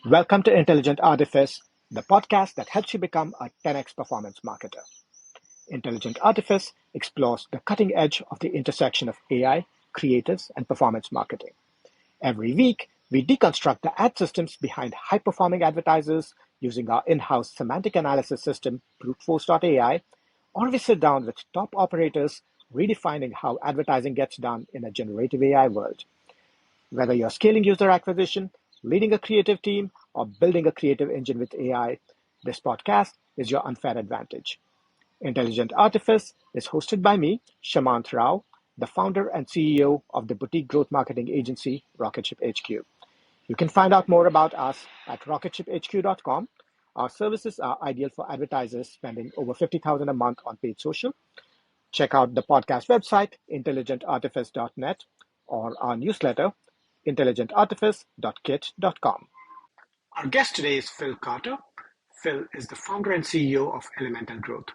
Welcome to Intelligent Artifice, the podcast that helps you become a 10x performance marketer. Intelligent Artifice explores the cutting edge of the intersection of AI, creatives, and performance marketing. Every week, we deconstruct the ad systems behind high-performing advertisers using our in-house semantic analysis system, BruteForce.ai, or we sit down with top operators redefining how advertising gets done in a generative AI world. Whether you're scaling user acquisition, leading a creative team, or building a creative engine with AI, this podcast is your unfair advantage. Intelligent Artifice is hosted by me, Shamant Rao, the founder and CEO of the boutique growth marketing agency Rocketship HQ. You can find out more about us at rocketshiphq.com. Our services are ideal for advertisers spending over $50,000 a month on paid social. Check out the podcast website, intelligentartifice.net, or our newsletter, intelligentartifice.kit.com. Our guest today is Phil Carter. Phil is the founder and CEO of Elemental Growth.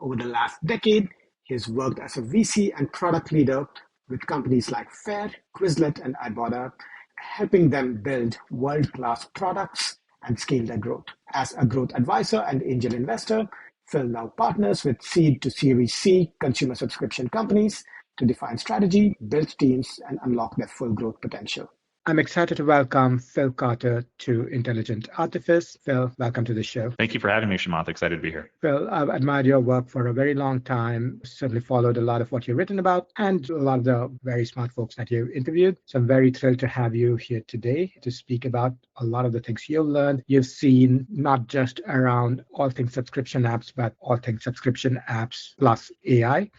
Over the last decade, he has worked as a VC and product leader with companies like Faire, Quizlet, and Ibotta, helping them build world-class products and scale their growth. As a growth advisor and angel investor, Phil now partners with seed to Series C consumer subscription companies to define strategy, build teams, and unlock their full growth potential. I'm excited to welcome Phil Carter to Intelligent Artifice. Phil, welcome to the show. Thank you for having me, Shamant. Excited to be here. Phil, I've admired your work for a very long time, certainly followed a lot of what you've written about and a lot of the very smart folks that you've interviewed. So I'm very thrilled to have you here today to speak about a lot of the things you've learned. You've seen not just around all things subscription apps, but all things subscription apps plus AI.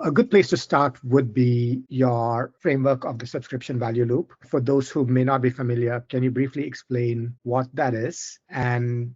A good place to start would be your framework of the subscription value loop. For those who may not be familiar, can you briefly explain what that is and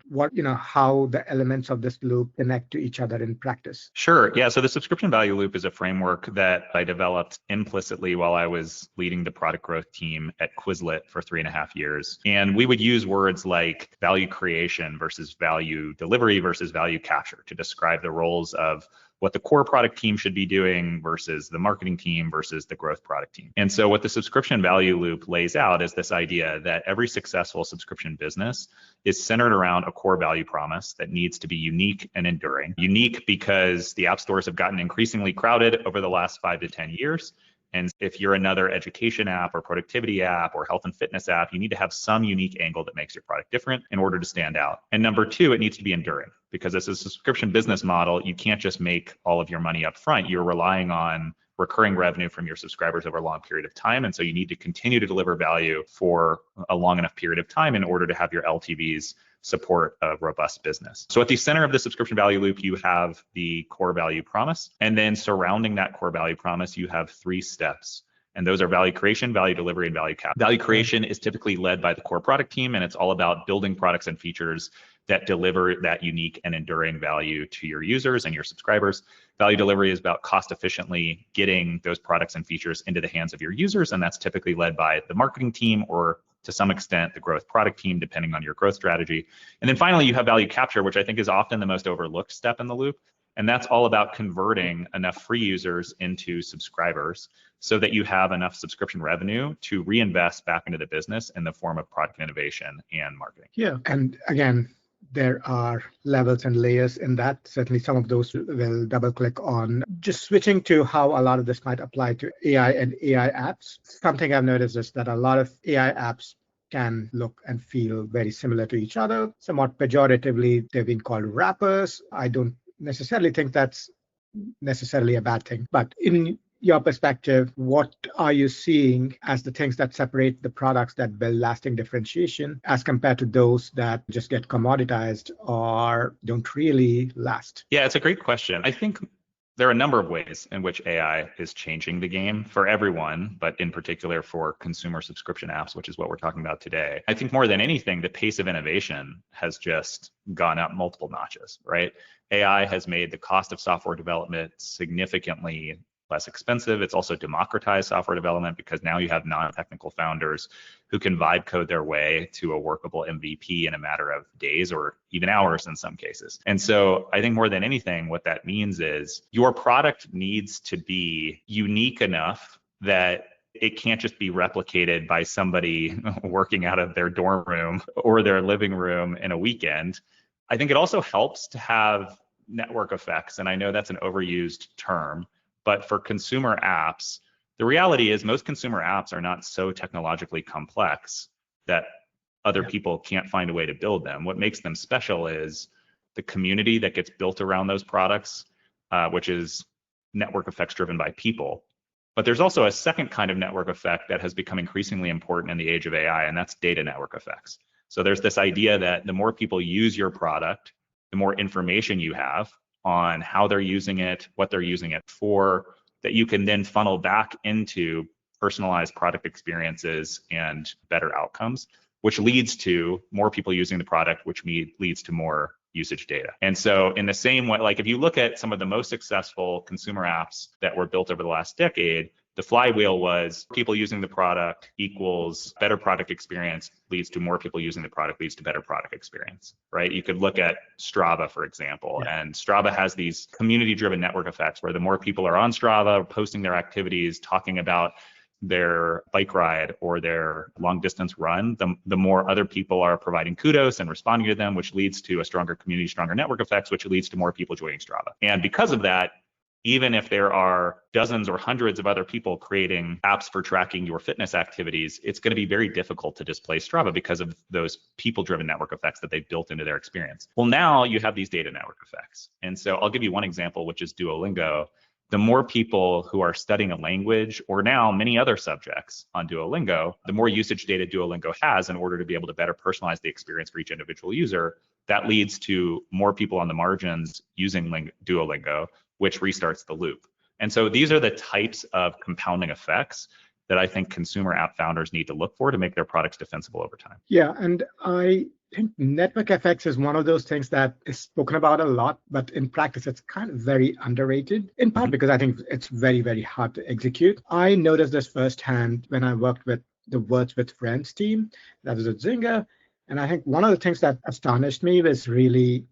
how the elements of this loop connect to each other in practice? Sure. Yeah. So the subscription value loop is a framework that I developed implicitly while I was leading the product growth team at Quizlet for 3.5 years. And we would use words like value creation versus value delivery versus value capture to describe the roles of what the core product team should be doing versus the marketing team versus the growth product team. And so what the subscription value loop lays out is this idea that every successful subscription business is centered around a core value promise that needs to be unique and enduring. Unique because the app stores have gotten increasingly crowded over the last 5 to 10 years. And if you're another education app or productivity app or health and fitness app, you need to have some unique angle that makes your product different in order to stand out. And number two, it needs to be enduring because as a subscription business model, you can't just make all of your money up front. You're relying on recurring revenue from your subscribers over a long period of time. And so you need to continue to deliver value for a long enough period of time in order to have your LTVs support a robust business. So at the center of the subscription value loop, you have the core value promise. And then surrounding that core value promise, you have 3 steps. And those are value creation, value delivery, and value cap. Value creation is typically led by the core product team, and it's all about building products and features that deliver that unique and enduring value to your users and your subscribers. Value delivery is about cost efficiently getting those products and features into the hands of your users, and that's typically led by the marketing team or to some extent the growth product team, depending on your growth strategy. And then finally, you have value capture, which I think is often the most overlooked step in the loop. And that's all about converting enough free users into subscribers so that you have enough subscription revenue to reinvest back into the business in the form of product innovation and marketing. Yeah. And again, there are levels and layers in that. Certainly some of those will double click on. Just switching to how a lot of this might apply to AI and AI apps. Something I've noticed is that a lot of AI apps can look and feel very similar to each other. Somewhat pejoratively, they've been called wrappers. I don't necessarily think that's necessarily a bad thing. But in your perspective, what are you seeing as the things that separate the products that build lasting differentiation as compared to those that just get commoditized or don't really last? Yeah, it's a great question. I think there are a number of ways in which AI is changing the game for everyone, but in particular for consumer subscription apps, which is what we're talking about today. I think more than anything, the pace of innovation has just gone up multiple notches, right? AI has made the cost of software development significantly less expensive. It's also democratized software development because now you have non-technical founders who can vibe code their way to a workable MVP in a matter of days or even hours in some cases. And so I think more than anything, what that means is your product needs to be unique enough that it can't just be replicated by somebody working out of their dorm room or their living room in a weekend. I think it also helps to have network effects. And I know that's an overused term, but for consumer apps, the reality is most consumer apps are not so technologically complex that other people can't find a way to build them. What makes them special is the community that gets built around those products, which is network effects driven by people. But there's also a second kind of network effect that has become increasingly important in the age of AI, and that's data network effects. So there's this idea that the more people use your product, the more information you have on how they're using it, what they're using it for, that you can then funnel back into personalized product experiences and better outcomes, which leads to more people using the product, which leads to more usage data. And so in the same way, like if you look at some of the most successful consumer apps that were built over the last decade, the flywheel was people using the product equals better product experience leads to more people using the product leads to better product experience, right? You could look at Strava, for example, and Strava has these community-driven network effects where the more people are on Strava posting their activities, talking about their bike ride or their long distance run, the more other people are providing kudos and responding to them, which leads to a stronger community, stronger network effects, which leads to more people joining Strava. And because of that, even if there are dozens or hundreds of other people creating apps for tracking your fitness activities, it's going to be very difficult to displace Strava because of those people-driven network effects that they've built into their experience. Well, now you have these data network effects. And so I'll give you one example, which is Duolingo. The more people who are studying a language or now many other subjects on Duolingo, the more usage data Duolingo has in order to be able to better personalize the experience for each individual user. That leads to more people on the margins using Duolingo, which restarts the loop. And so these are the types of compounding effects that I think consumer app founders need to look for to make their products defensible over time. Yeah, and I think network effects is one of those things that is spoken about a lot, but in practice, it's kind of very underrated, in part because I think it's very, very hard to execute. I noticed this firsthand when I worked with the Words with Friends team that was at Zynga. And I think one of the things that astonished me was really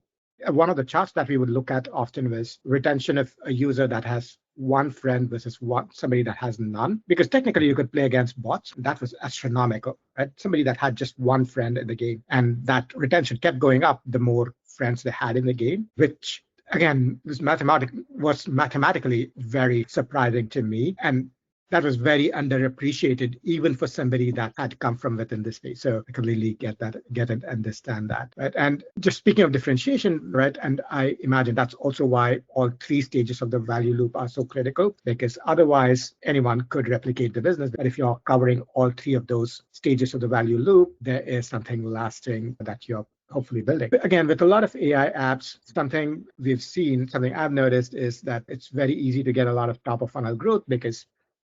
one of the charts that we would look at often was retention of a user that has one friend versus somebody that has none. Because technically you could play against bots. That was astronomical, right? Somebody that had just one friend in the game. And that retention kept going up the more friends they had in the game, which again was mathematically very surprising to me. And that was very underappreciated, even for somebody that had come from within this space. So I completely get and understand that, right? And just speaking of differentiation, right? And I imagine that's also why all three stages of the value loop are so critical, because otherwise anyone could replicate the business. But if you're covering all three of those stages of the value loop, there is something lasting that you're hopefully building. But again, with a lot of AI apps, something I've noticed is that it's very easy to get a lot of top of funnel growth because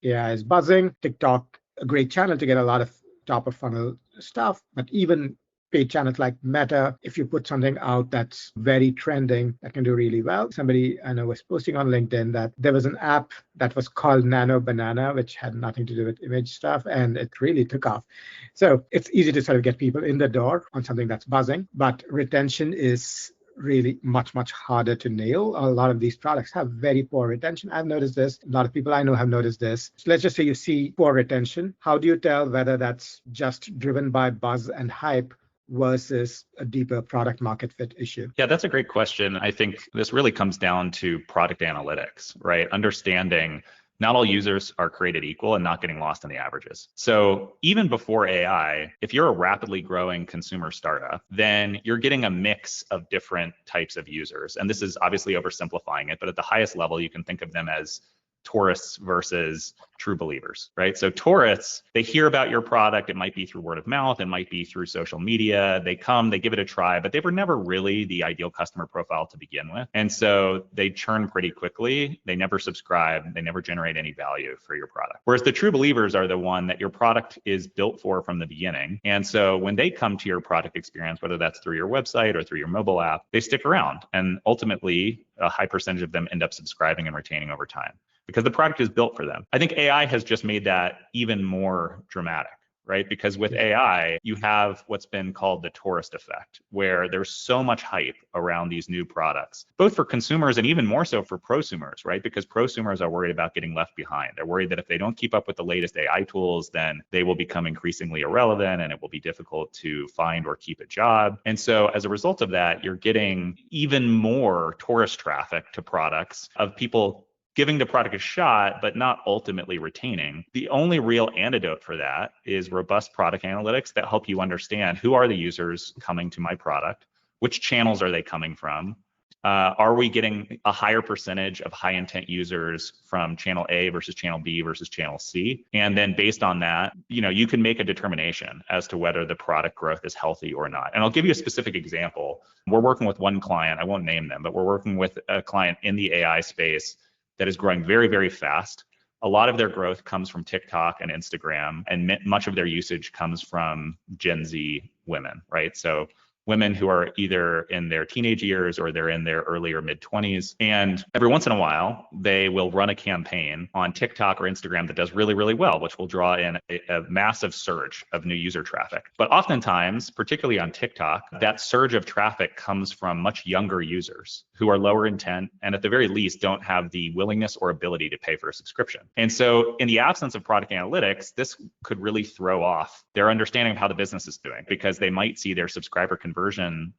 AI is buzzing. TikTok, a great channel to get a lot of top of funnel stuff, but even paid channels like Meta, if you put something out that's very trending, that can do really well. Somebody I know was posting on LinkedIn that there was an app that was called Nano Banana, which had nothing to do with image stuff, and it really took off. So it's easy to sort of get people in the door on something that's buzzing, but retention is really much, much harder to nail. A lot of these products have very poor retention. I've noticed this. A lot of people I know have noticed this. So let's just say you see poor retention. How do you tell whether that's just driven by buzz and hype versus a deeper product market fit issue? Yeah, that's a great question. I think this really comes down to product analytics, right? Understanding not all users are created equal and not getting lost in the averages. So even before AI, if you're a rapidly growing consumer startup, then you're getting a mix of different types of users. And this is obviously oversimplifying it, but at the highest level, you can think of them as tourists versus true believers, right? So tourists, they hear about your product. It might be through word of mouth. It might be through social media. They come, they give it a try, but they were never really the ideal customer profile to begin with. And so they churn pretty quickly. They never subscribe. They never generate any value for your product. Whereas the true believers are the one that your product is built for from the beginning. And so when they come to your product experience, whether that's through your website or through your mobile app, they stick around. And ultimately, a high percentage of them end up subscribing and retaining over time, because the product is built for them. I think AI has just made that even more dramatic, right? Because with AI, you have what's been called the tourist effect, where there's so much hype around these new products, both for consumers and even more so for prosumers, right? Because prosumers are worried about getting left behind. They're worried that if they don't keep up with the latest AI tools, then they will become increasingly irrelevant and it will be difficult to find or keep a job. And so as a result of that, you're getting even more tourist traffic to products of people giving the product a shot, but not ultimately retaining. The only real antidote for that is robust product analytics that help you understand who are the users coming to my product, which channels are they coming from, are we getting a higher percentage of high intent users from channel A versus channel B versus channel C? And then based on that, you can make a determination as to whether the product growth is healthy or not. And I'll give you a specific example. We're working with one client, I won't name them, but we're working with a client in the AI space that is growing very, very fast. A lot of their growth comes from TikTok and Instagram, and much of their usage comes from Gen Z women, right? So women who are either in their teenage years or they're in their early or mid 20s. And every once in a while, they will run a campaign on TikTok or Instagram that does really, really well, which will draw in a massive surge of new user traffic. But oftentimes, particularly on TikTok, that surge of traffic comes from much younger users who are lower intent and at the very least don't have the willingness or ability to pay for a subscription. And so in the absence of product analytics, this could really throw off their understanding of how the business is doing, because they might see their subscriber conversion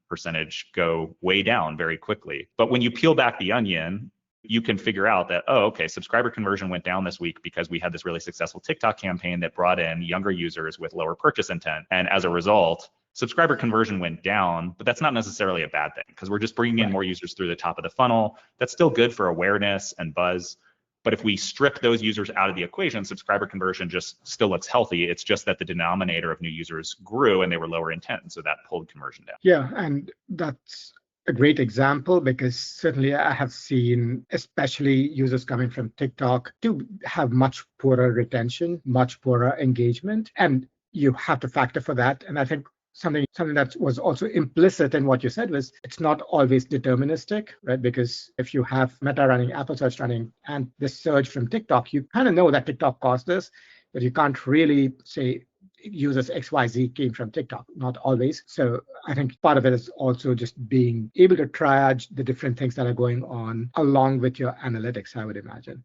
percentage go way down very quickly. But when you peel back the onion, you can figure out that, oh, okay, subscriber conversion went down this week because we had this really successful TikTok campaign that brought in younger users with lower purchase intent. And as a result, subscriber conversion went down, but that's not necessarily a bad thing because we're just bringing in more users through the top of the funnel. That's still good for awareness and buzz. But if we strip those users out of the equation, subscriber conversion just still looks healthy. It's just that the denominator of new users grew and they were lower intent. And so that pulled conversion down. Yeah, and that's a great example because certainly I have seen, especially users coming from TikTok, to have much poorer retention, much poorer engagement. And you have to factor for that. And I think something that was also implicit in what you said was it's not always deterministic, right? Because if you have Meta running, Apple Search running, and this surge from TikTok, you kind of know that TikTok caused this, but you can't really say users XYZ came from TikTok, not always. So I think part of it is also just being able to triage the different things that are going on along with your analytics, I would imagine.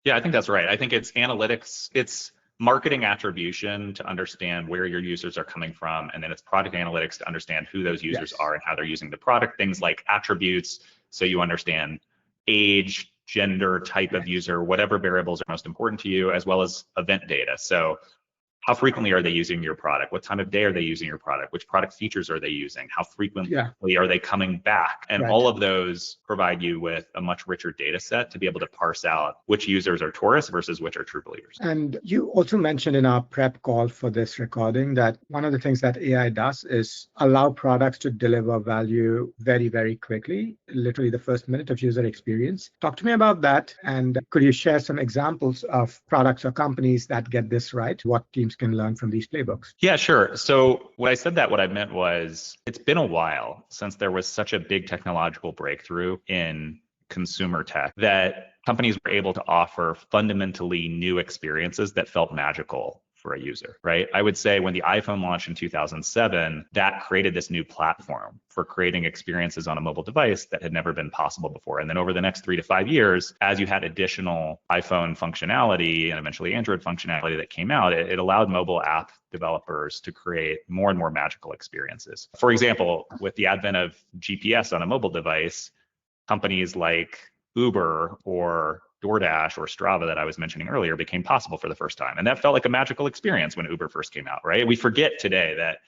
Yeah, I think that's right. I think it's analytics, it's marketing attribution to understand where your users are coming from, and then it's product analytics to understand who those users are and how they're using the product. Things like attributes, so you understand age, gender, type of user, whatever variables are most important to you, as well as event data. So how frequently are they using your product? What time of day are they using your product? Which product features are they using? How frequently are they coming back? And all of those provide you with a much richer data set to be able to parse out which users are tourists versus which are true believers. And you also mentioned in our prep call for this recording that one of the things that AI does is allow products to deliver value very, very quickly, literally the first minute of user experience. Talk to me about that. And could you share some examples of products or companies that get this right? What teams can learn from these playbooks? Yeah, sure. So when I said that, what I meant was it's been a while since there was such a big technological breakthrough in consumer tech that companies were able to offer fundamentally new experiences that felt magical for a user, right? I would say when the iPhone launched in 2007, that created this new platform for creating experiences on a mobile device that had never been possible before. And then over the next 3 to 5 years, as you had additional iPhone functionality and eventually Android functionality that came out, it allowed mobile app developers to create more and more magical experiences. For example, with the advent of GPS on a mobile device, companies like Uber or DoorDash or Strava that I was mentioning earlier became possible for the first time. And that felt like a magical experience when Uber first came out, right? We forget today that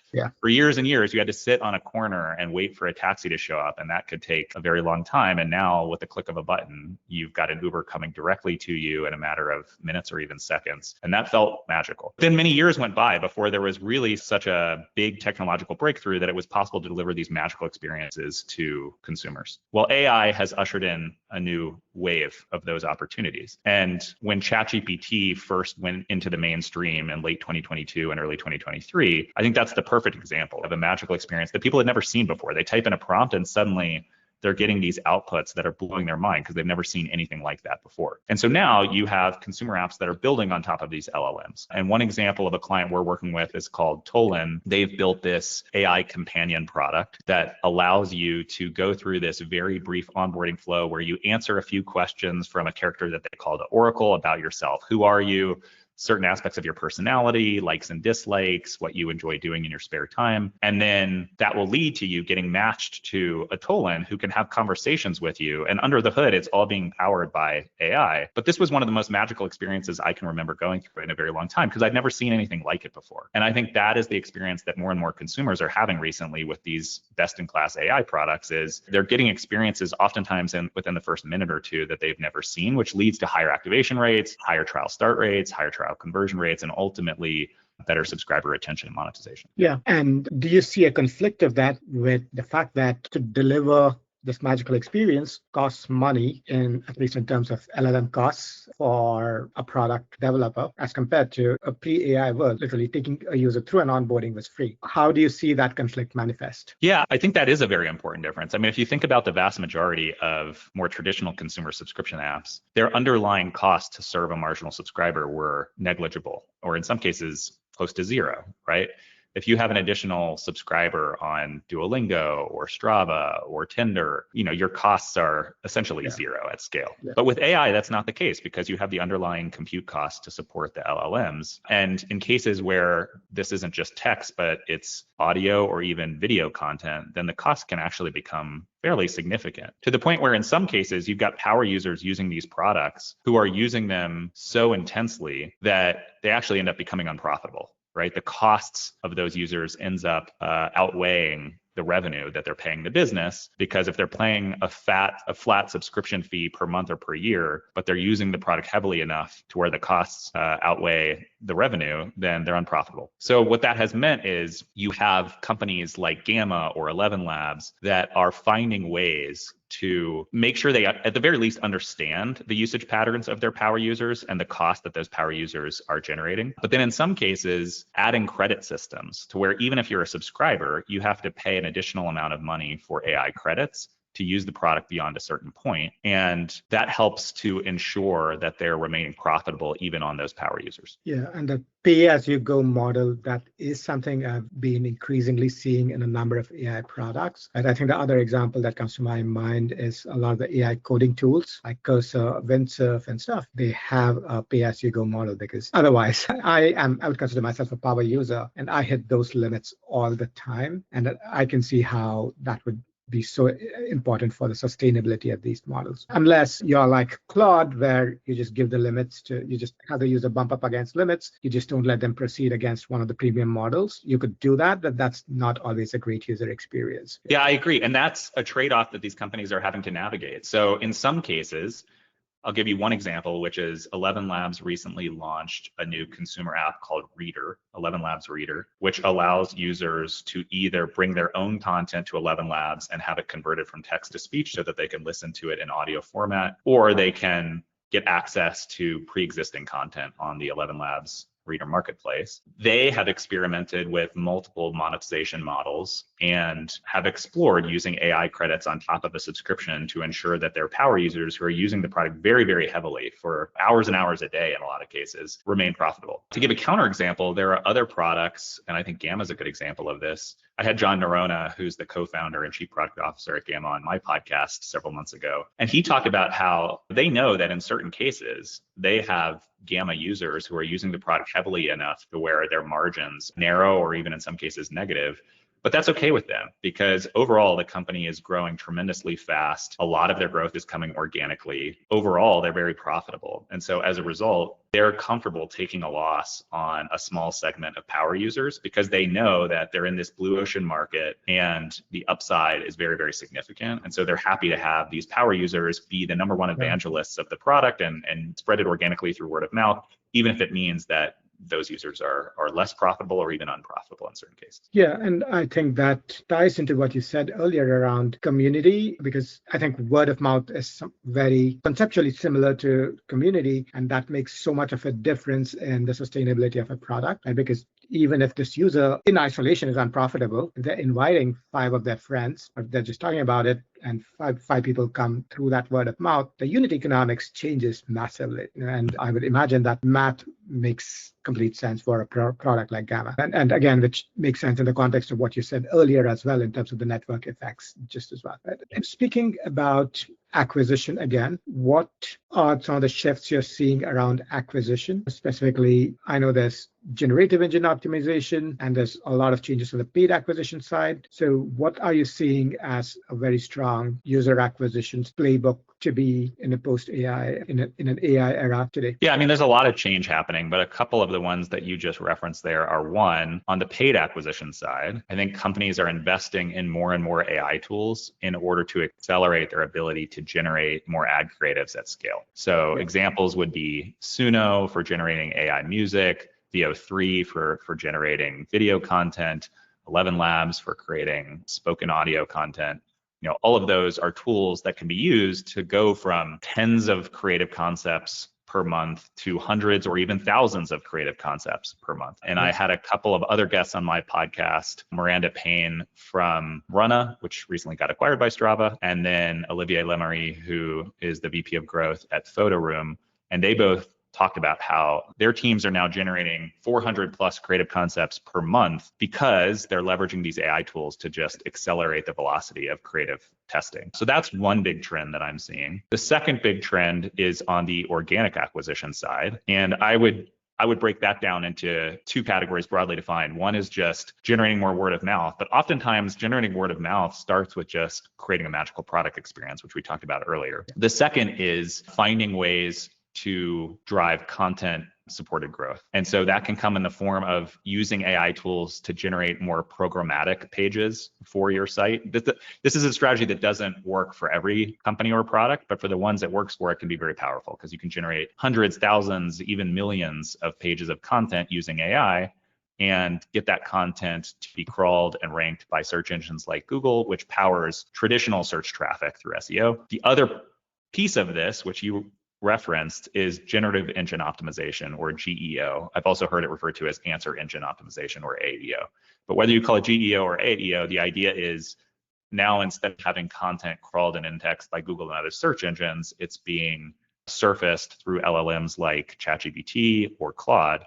for years and years, you had to sit on a corner and wait for a taxi to show up. And that could take a very long time. And now with the click of a button, you've got an Uber coming directly to you in a matter of minutes or even seconds. And that felt magical. Then many years went by before there was really such a big technological breakthrough that it was possible to deliver these magical experiences to consumers. Well, AI has ushered in a new wave of those opportunities. And when ChatGPT first went into the mainstream in late 2022 and early 2023, I think that's the perfect example of a magical experience that people had never seen before. They type in a prompt and suddenly they're getting these outputs that are blowing their mind because they've never seen anything like that before. And so now you have consumer apps that are building on top of these LLMs. And one example of a client we're working with is called Tolan. They've built this AI companion product that allows you to go through this very brief onboarding flow where you answer a few questions from a character that they call the Oracle about yourself. Who are you? Certain aspects of your personality, likes and dislikes, what you enjoy doing in your spare time. And then that will lead to you getting matched to a Tolan who can have conversations with you. And under the hood, it's all being powered by AI. But this was one of the most magical experiences I can remember going through in a very long time because I'd never seen anything like it before. And I think that is the experience that more and more consumers are having recently with these best-in-class AI products is they're getting experiences oftentimes within the first minute or two that they've never seen, which leads to higher activation rates, higher trial start rates, higher trial conversion rates, and ultimately better subscriber retention and monetization. Yeah. And do you see a conflict of that with the fact that to deliver this magical experience costs money, at least in terms of LLM costs for a product developer, as compared to a pre-AI world, literally taking a user through an onboarding was free? How do you see that conflict manifest? Yeah, I think that is a very important difference. I mean, if you think about the vast majority of more traditional consumer subscription apps, their underlying costs to serve a marginal subscriber were negligible, or in some cases, close to zero, right? If you have an additional subscriber on Duolingo or Strava or Tinder, your costs are essentially zero at scale. Yeah. But with AI, that's not the case because you have the underlying compute costs to support the LLMs. And in cases where this isn't just text, but it's audio or even video content, then the cost can actually become fairly significant to the point where in some cases you've got power users using these products who are using them so intensely that they actually end up becoming unprofitable. Right? The costs of those users ends up outweighing the revenue that they're paying the business, because if they're paying a flat subscription fee per month or per year, but they're using the product heavily enough to where the costs outweigh the revenue, then they're unprofitable. So what that has meant is you have companies like Gamma or 11 Labs that are finding ways to make sure they, at the very least, understand the usage patterns of their power users and the cost that those power users are generating. But then in some cases, adding credit systems to where even if you're a subscriber, you have to pay an additional amount of money for AI credits to use the product beyond a certain point. And that helps to ensure that they're remaining profitable even on those power users. Yeah, and the pay-as-you-go model, that is something I've been increasingly seeing in a number of AI products. And I think the other example that comes to my mind is a lot of the AI coding tools like Cursor, Windsurf and stuff. They have a pay-as-you-go model because otherwise I would consider myself a power user and I hit those limits all the time. And I can see how that would be so important for the sustainability of these models. Unless you're like Claude, where you just give the limits you just have the user bump up against limits. You just don't let them proceed against one of the premium models. You could do that, but that's not always a great user experience. Yeah, I agree. And that's a trade-off that these companies are having to navigate. So in some cases, I'll give you one example, which is 11 Labs recently launched a new consumer app called Reader, 11 Labs Reader, which allows users to either bring their own content to 11 Labs and have it converted from text to speech so that they can listen to it in audio format, or they can get access to pre-existing content on the 11 Labs Reader marketplace. They have experimented with multiple monetization models and have explored using AI credits on top of a subscription to ensure that their power users who are using the product very, very heavily for hours and hours a day in a lot of cases remain profitable. To give a counterexample, there are other products, and I think Gamma is a good example of this. I had John Nerona, who's the co-founder and chief product officer at Gamma, on my podcast several months ago. And he talked about how they know that in certain cases, they have Gamma users who are using the product heavily enough to where their margins narrow or even in some cases negative. But that's okay with them because overall the company is growing tremendously fast. A lot of their growth is coming organically. Overall, they're very profitable. And so as a result, they're comfortable taking a loss on a small segment of power users because they know that they're in this blue ocean market and the upside is very, very significant. And so they're happy to have these power users be the number one evangelists of the product and spread it organically through word of mouth, even if it means that those users are less profitable or even unprofitable in certain cases. Yeah, and I think that ties into what you said earlier around community, because I think word of mouth is very conceptually similar to community, and that makes so much of a difference in the sustainability of a product. And because even if this user in isolation is unprofitable, they're inviting 5 of their friends, or they're just talking about it, and five people come through that word of mouth, the unit economics changes massively. And I would imagine that math makes complete sense for a product like Gamma. And again, which makes sense in the context of what you said earlier as well, in terms of the network effects, just as well. Right? And speaking about acquisition again, what are some of the shifts you're seeing around acquisition? Specifically, I know there's generative engine optimization, and there's a lot of changes on the paid acquisition side. So what are you seeing as a very strong user acquisition playbook to be in a post-AI, in an AI era today? Yeah, I mean, there's a lot of change happening, but a couple of the ones that you just referenced there are one, on the paid acquisition side, I think companies are investing in more and more AI tools in order to accelerate their ability to generate more ad creatives at scale. So examples would be Suno for generating AI music, VO3 for generating video content, 11 Labs for creating spoken audio content. All of those are tools that can be used to go from tens of creative concepts per month to hundreds or even thousands of creative concepts per month. And I had a couple of other guests on my podcast, Miranda Payne from Runna, which recently got acquired by Strava, and then Olivier Lemery, who is the VP of Growth at Photoroom. And they both talked about how their teams are now generating 400 plus creative concepts per month because they're leveraging these AI tools to just accelerate the velocity of creative testing. So that's one big trend that I'm seeing. The second big trend is on the organic acquisition side. And I would break that down into 2 categories broadly defined. One is just generating more word of mouth, but oftentimes generating word of mouth starts with just creating a magical product experience, which we talked about earlier. The second is finding ways to drive content supported growth. And so that can come in the form of using AI tools to generate more programmatic pages for your site. This is a strategy that doesn't work for every company or product, but for the ones that works for it can be very powerful because you can generate hundreds, thousands, even millions of pages of content using AI and get that content to be crawled and ranked by search engines like Google, which powers traditional search traffic through SEO. The other piece of this, which you referenced, is generative engine optimization, or GEO. I've also heard it referred to as answer engine optimization, or AEO. But whether you call it GEO or AEO, the idea is now instead of having content crawled and indexed by Google and other search engines, it's being surfaced through LLMs like ChatGPT or Claude.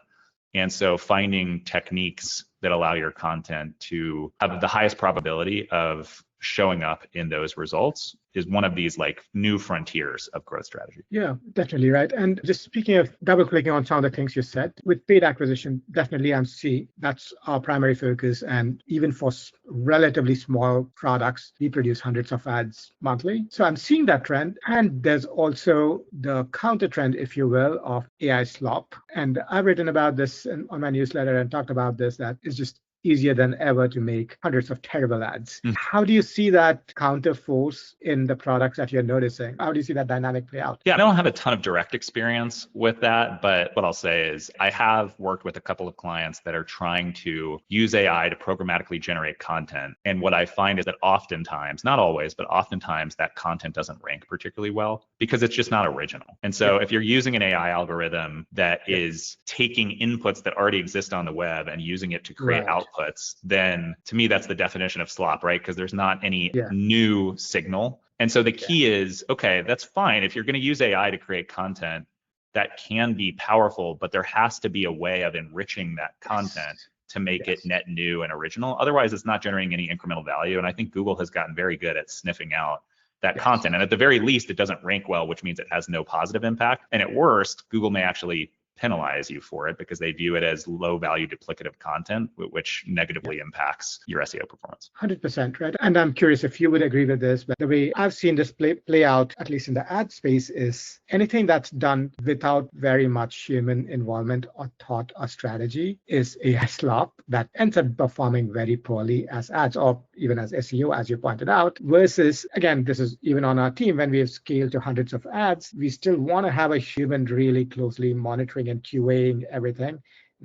And so finding techniques that allow your content to have the highest probability of showing up in those results is one of these like new frontiers of growth strategy. Yeah, definitely right. And just speaking of double clicking on some of the things you said, with paid acquisition, definitely I'm seeing that's our primary focus. And even for relatively small products, we produce hundreds of ads monthly. So I'm seeing that trend. And there's also the counter trend, if you will, of AI slop. And I've written about this on my newsletter and talked about this, that it's just easier than ever to make hundreds of terrible ads. How do you see that counter force in the products that you're noticing? How do you see that dynamic play out? Yeah, I don't have a ton of direct experience with that, but what I'll say is I have worked with a couple of clients that are trying to use AI to programmatically generate content. And what I find is that oftentimes, not always, but oftentimes that content doesn't rank particularly well because it's just not original. And so if you're using an AI algorithm that is taking inputs that already exist on the web and using it to create outputs, then to me, that's the definition of slop, right? Because there's not any new signal. And so the key is, okay, that's fine. If you're going to use AI to create content, that can be powerful, but there has to be a way of enriching that content to make it net new and original. Otherwise, it's not generating any incremental value. And I think Google has gotten very good at sniffing out that content. And at the very least, it doesn't rank well, which means it has no positive impact. And at worst, Google may actually penalize you for it because they view it as low value duplicative content, which negatively impacts your SEO performance. 100%, right? And I'm curious if you would agree with this, but the way I've seen this play out, at least in the ad space, is anything that's done without very much human involvement or thought or strategy is a slop that ends up performing very poorly as ads or even as SEO, as you pointed out, versus, again, this is even on our team, when we have scaled to hundreds of ads, we still want to have a human really closely monitoring and QAing everything.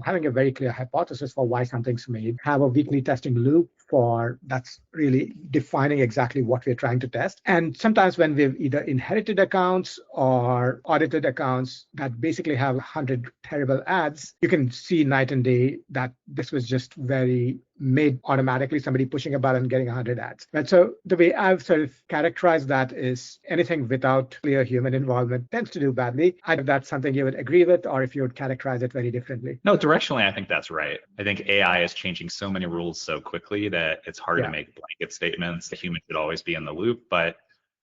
having a very clear hypothesis for why something's made, have a weekly testing loop for that's really defining exactly what we're trying to test. And sometimes when we've either inherited accounts or audited accounts that basically have 100 terrible ads, you can see night and day that this was just very made automatically, somebody pushing a button getting 100 ads. And so the way I've sort of characterized that is anything without clear human involvement tends to do badly. I don't know if that's something you would agree with, or if you would characterize it very differently. No, directionally, I think that's right. I think AI is changing so many rules so quickly that it's hard to make blanket statements. The human should always be in the loop, but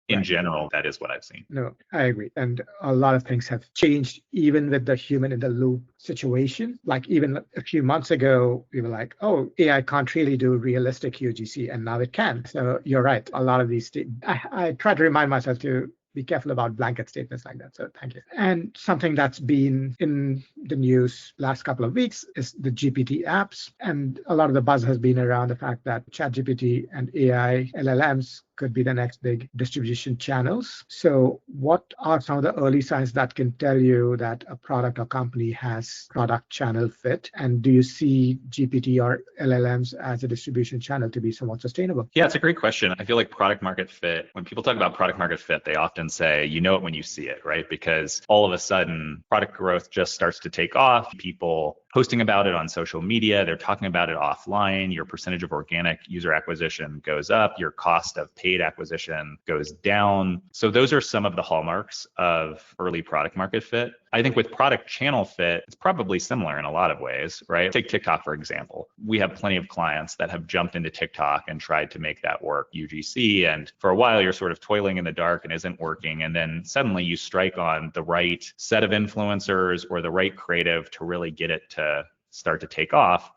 in general, that is what I've seen. No, I agree. And a lot of things have changed, even with the human in the loop situation. Like even a few months ago, we were like, oh, AI can't really do realistic UGC, and now it can. So you're right. A lot of these, I try to remind myself to be careful about blanket statements like that. So thank you. And something that's been in the news last couple of weeks is the GPT apps. And a lot of the buzz has been around the fact that ChatGPT and AI LLMs could be the next big distribution channels. So what are some of the early signs that can tell you that a product or company has product channel fit? And do you see GPT or LLMs as a distribution channel to be somewhat sustainable? Yeah, it's a great question. I feel like product market fit, when people talk about product market fit, they often say, you know it when you see it, right? Because all of a sudden, product growth just starts to take off. People posting about it on social media, they're talking about it offline. Your percentage of organic user acquisition goes up. Your cost of paid acquisition goes down. So those are some of the hallmarks of early product market fit. I think with product channel fit, it's probably similar in a lot of ways, right? Take TikTok, for example. We have plenty of clients that have jumped into TikTok and tried to make that work UGC. And for a while, you're sort of toiling in the dark and isn't working. And then suddenly you strike on the right set of influencers or the right creative to really get it to start to take off.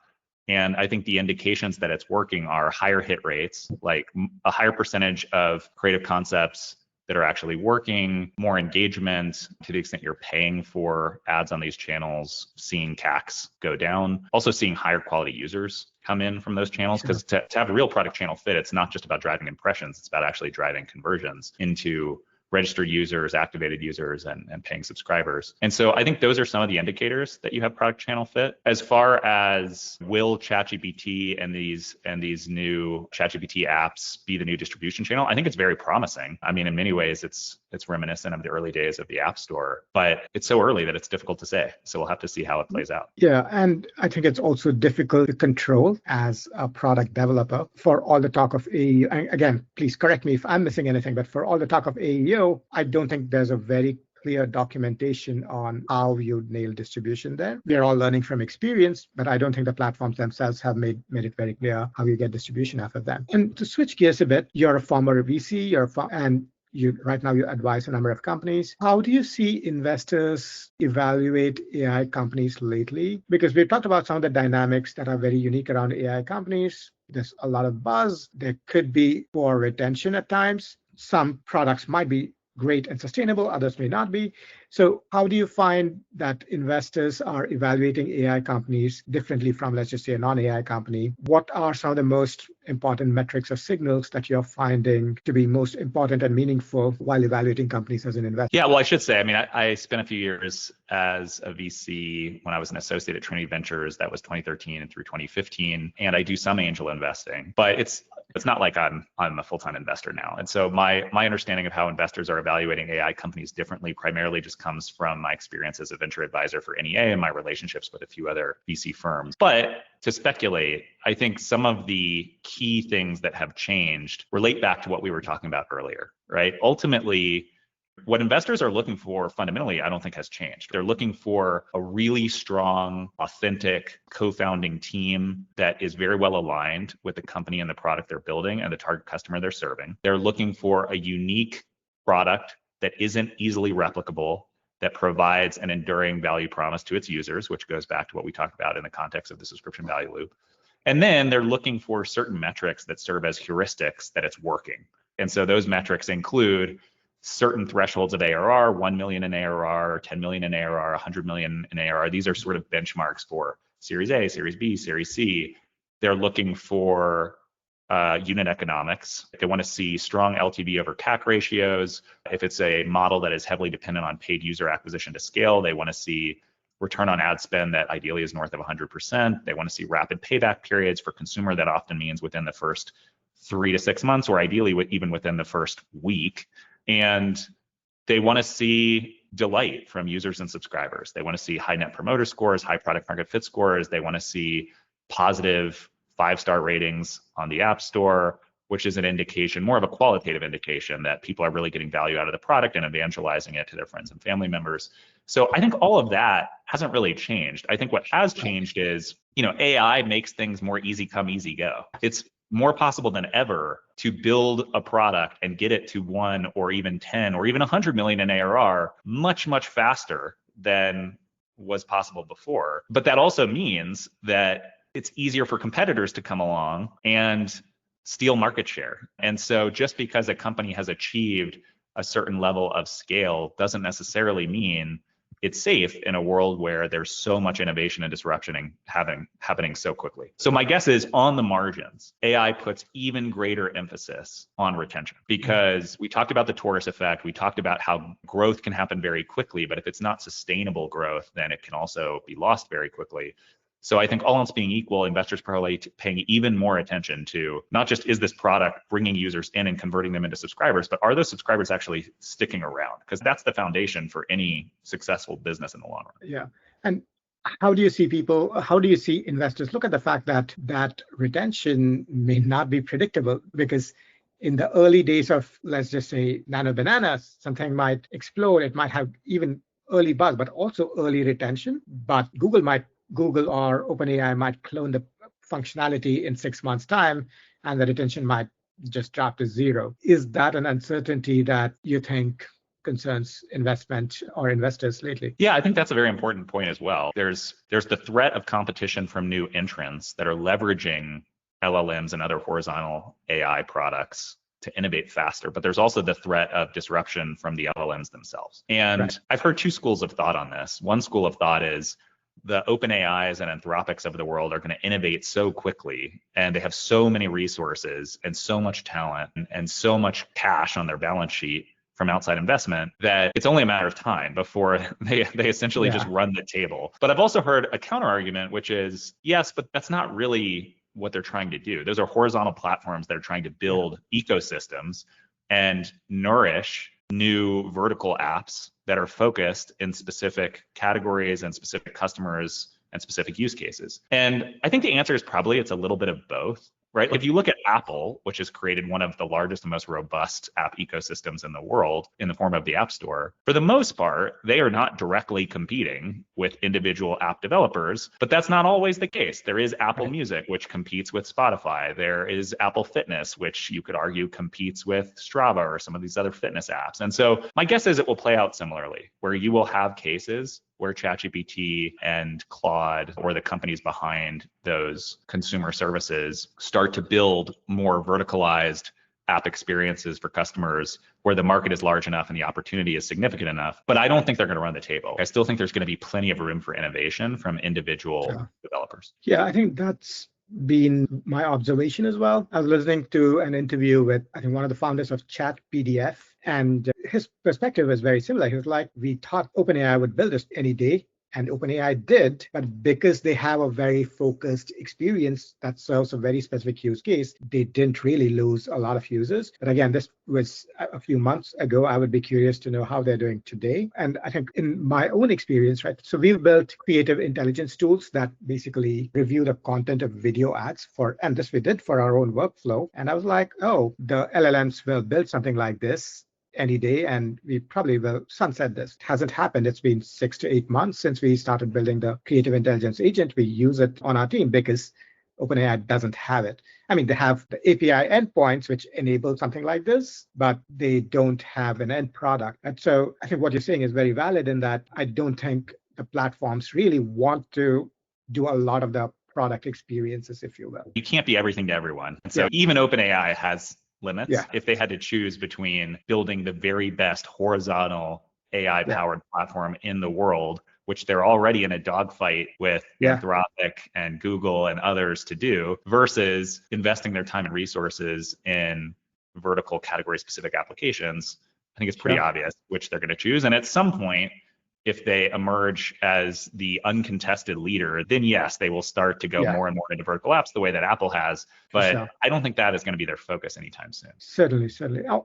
And I think the indications that it's working are higher hit rates, like a higher percentage of creative concepts that are actually working, more engagement to the extent you're paying for ads on these channels, seeing CACs go down, also seeing higher quality users come in from those channels. Because to have a real product channel fit, it's not just about driving impressions, it's about actually driving conversions into registered users, activated users, and paying subscribers. And so I think those are some of the indicators that you have product channel fit. As far as will ChatGPT and these new ChatGPT apps be the new distribution channel, I think it's very promising. I mean, in many ways, it's reminiscent of the early days of the App Store, but it's so early that it's difficult to say. So we'll have to see how it plays out. Yeah, and I think it's also difficult to control as a product developer. For all the talk of AEO, and again, please correct me if I'm missing anything, but for all the talk of AEO, I don't think there's a very clear documentation on how you'd nail distribution there. We're all learning from experience, but I don't think the platforms themselves have made it very clear how you get distribution out of them. And to switch gears a bit, you're a former VC, and right now you advise a number of companies. How do you see investors evaluate AI companies lately? Because we've talked about some of the dynamics that are very unique around AI companies. There's a lot of buzz. There could be poor retention at times. Some products might be great and sustainable, others may not be. So how do you find that investors are evaluating AI companies differently from, let's just say, a non-AI company? What are some of the most important metrics or signals that you're finding to be most important and meaningful while evaluating companies as an investor? Yeah, well, I should say, I mean, I spent a few years as a VC when I was an associate at Trinity Ventures. That was 2013 and through 2015. And I do some angel investing, but it's not like I'm a full-time investor now. And so my understanding of how investors are evaluating AI companies differently primarily just comes from my experience as a venture advisor for NEA and my relationships with a few other VC firms. But to speculate, I think some of the key things that have changed relate back to what we were talking about earlier, right? Ultimately, what investors are looking for fundamentally, I don't think has changed. They're looking for a really strong, authentic co-founding team that is very well aligned with the company and the product they're building and the target customer they're serving. They're looking for a unique product that isn't easily replicable, that provides an enduring value promise to its users, which goes back to what we talked about in the context of the subscription value loop. And then they're looking for certain metrics that serve as heuristics that it's working. And so those metrics include certain thresholds of ARR, 1 million in ARR, 10 million in ARR, 100 million in ARR. These are sort of benchmarks for Series A, Series B, Series C. They're looking for unit economics. They want to see strong LTV over CAC ratios. If it's a model that is heavily dependent on paid user acquisition to scale, they want to see return on ad spend that ideally is north of 100%. They want to see rapid payback periods for consumer. That often means within the first 3 to 6 months, or ideally even within the first week. And they want to see delight from users and subscribers. They want to see high net promoter scores, high product market fit scores. They want to see positive 5-star ratings on the App Store, which is an indication, more of a qualitative indication, that people are really getting value out of the product and evangelizing it to their friends and family members. So I think all of that hasn't really changed. I think what has changed is, AI makes things more easy come, easy go. It's more possible than ever to build a product and get it to 1 or even 10 or even 100 million in ARR much, much faster than was possible before. But that also means that it's easier for competitors to come along and steal market share. And so just because a company has achieved a certain level of scale doesn't necessarily mean it's safe in a world where there's so much innovation and disruption happening so quickly. So my guess is, on the margins, AI puts even greater emphasis on retention, because we talked about the tortoise effect. We talked about how growth can happen very quickly, but if it's not sustainable growth, then it can also be lost very quickly. So I think all else being equal, investors probably paying even more attention to not just, is this product bringing users in and converting them into subscribers, but are those subscribers actually sticking around? Because that's the foundation for any successful business in the long run. Yeah. And how do you see investors look at the fact that retention may not be predictable? Because in the early days of, let's just say, Nano Bananas, something might explode. It might have even early buzz, but also early retention. But Google or OpenAI might clone the functionality in 6 months' time, and the retention might just drop to 0. Is that an uncertainty that you think concerns investment or investors lately? Yeah, I think that's a very important point as well. There's the threat of competition from new entrants that are leveraging LLMs and other horizontal AI products to innovate faster, but there's also the threat of disruption from the LLMs themselves. And right. I've heard 2 schools of thought on this. One school of thought is the OpenAIs and Anthropics of the world are going to innovate so quickly, and they have so many resources and so much talent and so much cash on their balance sheet from outside investment that it's only a matter of time before they essentially just run the table. But I've also heard a counter argument, which is, yes, but that's not really what they're trying to do. Those are horizontal platforms that are trying to build ecosystems and nourish new vertical apps that are focused in specific categories and specific customers and specific use cases. And I think the answer is probably it's a little bit of both, right? If you look at Apple, which has created one of the largest and most robust app ecosystems in the world in the form of the App Store, for the most part, they are not directly competing with individual app developers, but that's not always the case. There is Apple Music, which competes with Spotify. There is Apple Fitness, which you could argue competes with Strava or some of these other fitness apps. And so my guess is it will play out similarly, where you will have cases where ChatGPT and Claude, or the companies behind those consumer services, start to build more verticalized app experiences for customers where the market is large enough and the opportunity is significant enough. But I don't think they're going to run the table. I still think there's going to be plenty of room for innovation from individual developers. Yeah, I think that's been my observation as well. I was listening to an interview with, I think, one of the founders of ChatPDF, and his perspective is very similar. He was like, we thought OpenAI would build this any day, and OpenAI did, but because they have a very focused experience that serves a very specific use case, they didn't really lose a lot of users. But again, this was a few months ago. I would be curious to know how they're doing today. And I think in my own experience, right, so we've built creative intelligence tools that basically review the content of video ads and this we did for our own workflow. And I was like, oh, the LLMs will build something like this any day, and we probably will sunset this. It hasn't happened. It's been 6 to 8 months since we started building the creative intelligence agent. We use it on our team because OpenAI doesn't have it. I mean, they have the API endpoints which enable something like this, but they don't have an end product. And so I think what you're saying is very valid in that I don't think the platforms really want to do a lot of the product experiences, if you will. You can't be everything to everyone. So even OpenAI has limits. If they had to choose between building the very best horizontal AI-powered platform in the world, which they're already in a dogfight with Anthropic and Google and others to do, versus investing their time and resources in vertical category-specific applications, I think it's pretty obvious which they're going to choose. And at some point, if they emerge as the uncontested leader, then yes, they will start to go more and more into vertical apps the way that Apple has. But I don't think that is going to be their focus anytime soon. Certainly.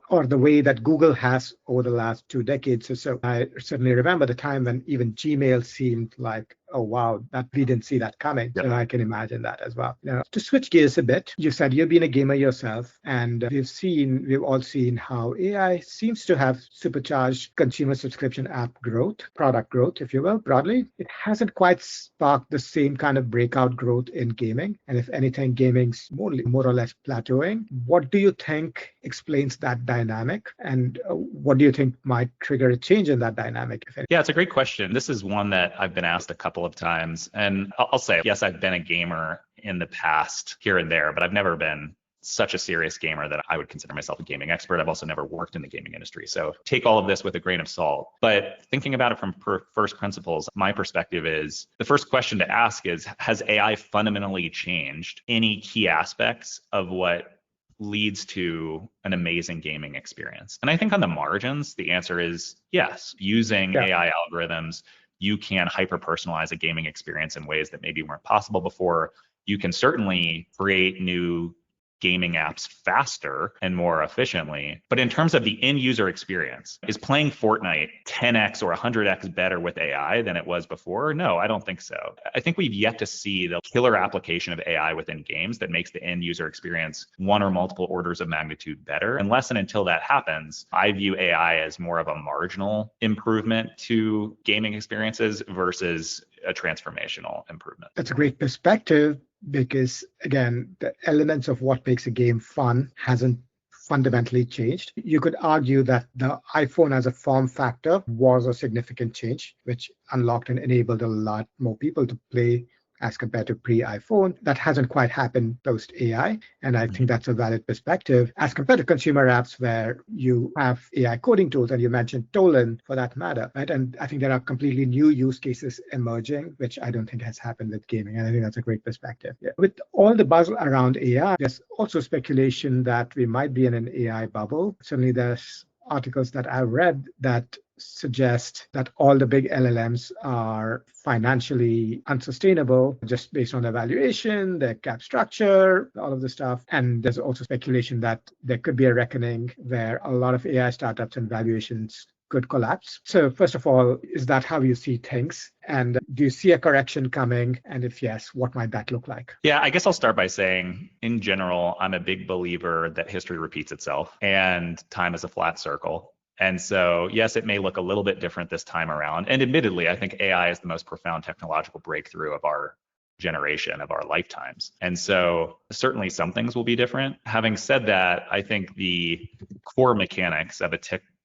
Or the way that Google has over the last 2 decades or so. I certainly remember the time when even Gmail seemed like, oh, wow, that we didn't see that coming. So I can imagine that as well. Now, to switch gears a bit, you said you've been a gamer yourself, and we've all seen how AI seems to have supercharged consumer subscription app growth, product growth, if you will, broadly. It hasn't quite sparked the same kind of breakout growth in gaming. And if anything, gaming's more or less plateauing. What do you think explains that dynamic? And what do you think might trigger a change in that dynamic? Yeah, it's a great question. This is one that I've been asked a couple of times. And I'll say, yes, I've been a gamer in the past here and there, but I've never been such a serious gamer that I would consider myself a gaming expert. I've also never worked in the gaming industry. So take all of this with a grain of salt. But thinking about it from first principles, my perspective is the first question to ask is, has AI fundamentally changed any key aspects of what leads to an amazing gaming experience? And I think on the margins, the answer is yes. Using AI algorithms, you can hyper-personalize a gaming experience in ways that maybe weren't possible before. You can certainly create new gaming apps faster and more efficiently. But in terms of the end user experience, is playing Fortnite 10x or 100x better with AI than it was before? No, I don't think so. I think we've yet to see the killer application of AI within games that makes the end user experience one or multiple orders of magnitude better. Unless and until that happens, I view AI as more of a marginal improvement to gaming experiences versus a transformational improvement. That's a great perspective, because again, the elements of what makes a game fun hasn't fundamentally changed. You could argue that the iPhone as a form factor was a significant change, which unlocked and enabled a lot more people to play as compared to pre-iPhone. That hasn't quite happened post-AI. And I think that's a valid perspective as compared to consumer apps where you have AI coding tools, and you mentioned Tolan for that matter, right? And I think there are completely new use cases emerging, which I don't think has happened with gaming. And I think that's a great perspective. Yeah. With all the buzz around AI, there's also speculation that we might be in an AI bubble. Certainly there's articles that I've read that suggest that all the big LLMs are financially unsustainable just based on their valuation, their cap structure, all of the stuff. And there's also speculation that there could be a reckoning where a lot of AI startups and valuations could collapse. So first of all, is that how you see things? And do you see a correction coming? And if yes, what might that look like? Yeah, I guess I'll start by saying, in general, I'm a big believer that history repeats itself and time is a flat circle. And so, yes, it may look a little bit different this time around. And admittedly, I think AI is the most profound technological breakthrough of our generation, of our lifetimes. And so certainly some things will be different. Having said that, I think the core mechanics of a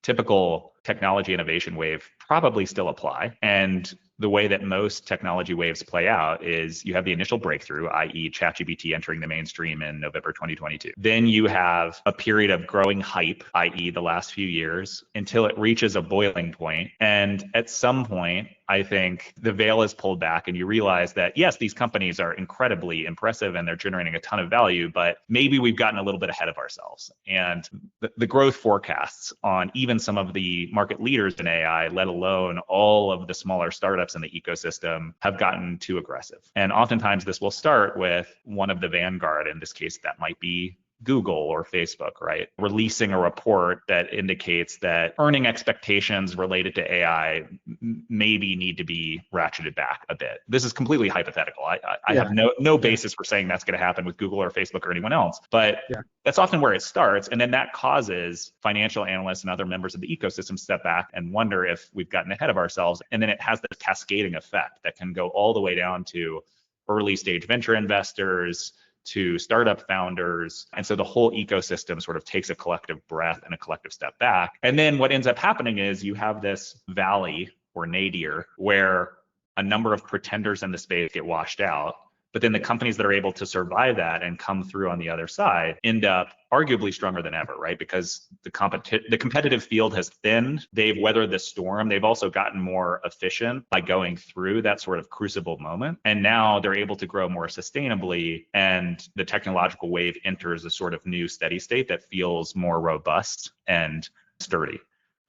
typical technology innovation wave probably still apply. And the way that most technology waves play out is you have the initial breakthrough, i.e. ChatGPT entering the mainstream in November 2022. Then you have a period of growing hype, i.e. the last few years, until it reaches a boiling point. And at some point, I think the veil is pulled back and you realize that, yes, these companies are incredibly impressive and they're generating a ton of value, but maybe we've gotten a little bit ahead of ourselves. And the growth forecasts on even some of the market leaders in AI, let alone all of the smaller startups in the ecosystem, have gotten too aggressive. And oftentimes this will start with one of the vanguard, in this case, that might be Google or Facebook, right? Releasing a report that indicates that earning expectations related to AI maybe need to be ratcheted back a bit. This is completely hypothetical. I have no basis for saying that's going to happen with Google or Facebook or anyone else, but that's often where it starts. And then that causes financial analysts and other members of the ecosystem to step back and wonder if we've gotten ahead of ourselves. And then it has this cascading effect that can go all the way down to early stage venture investors, to startup founders. And so the whole ecosystem sort of takes a collective breath and a collective step back. And then what ends up happening is you have this valley or nadir where a number of pretenders in the space get washed out. But then the companies that are able to survive that and come through on the other side end up arguably stronger than ever, right? Because the competitive field has thinned. They've weathered the storm. They've also gotten more efficient by going through that sort of crucible moment. And now they're able to grow more sustainably. And the technological wave enters a sort of new steady state that feels more robust and sturdy.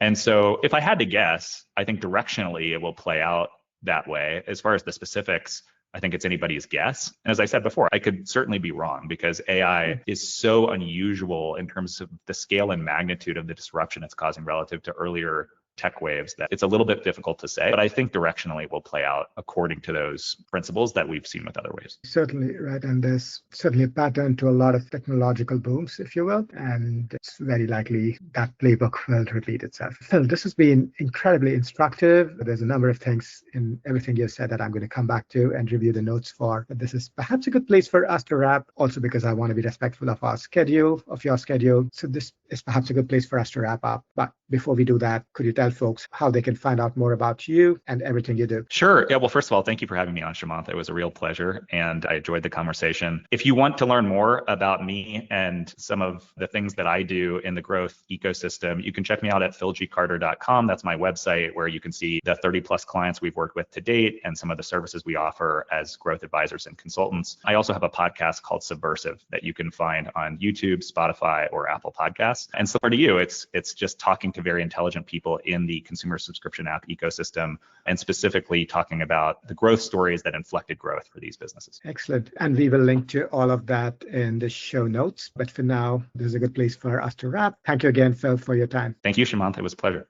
And so if I had to guess, I think directionally it will play out that way. As far as the specifics, I think it's anybody's guess. And as I said before, I could certainly be wrong because AI is so unusual in terms of the scale and magnitude of the disruption it's causing relative to earlier tech waves that it's a little bit difficult to say, but I think directionally it will play out according to those principles that we've seen with other waves. Certainly, right. And there's certainly a pattern to a lot of technological booms, if you will, and it's very likely that playbook will repeat itself. Phil, this has been incredibly instructive. There's a number of things in everything you said that I'm going to come back to and review the notes for. But this is perhaps a good place for us to wrap, also because I want to be respectful of our schedule, of your schedule. So this is perhaps a good place for us to wrap up. But before we do that, could you tell folks how they can find out more about you and everything you do? Sure. Yeah. Well, first of all, thank you for having me on, Shamanth. It was a real pleasure and I enjoyed the conversation. If you want to learn more about me and some of the things that I do in the growth ecosystem, you can check me out at philgcarter.com. That's my website where you can see the 30 plus clients we've worked with to date and some of the services we offer as growth advisors and consultants. I also have a podcast called Subversive that you can find on YouTube, Spotify, or Apple Podcasts. And similar to you, it's just talking to very intelligent people in the consumer subscription app ecosystem, and specifically talking about the growth stories that inflected growth for these businesses. Excellent. And we will link to all of that in the show notes. But for now, this is a good place for us to wrap. Thank you again, Phil, for your time. Thank you, Shamanth. It was a pleasure.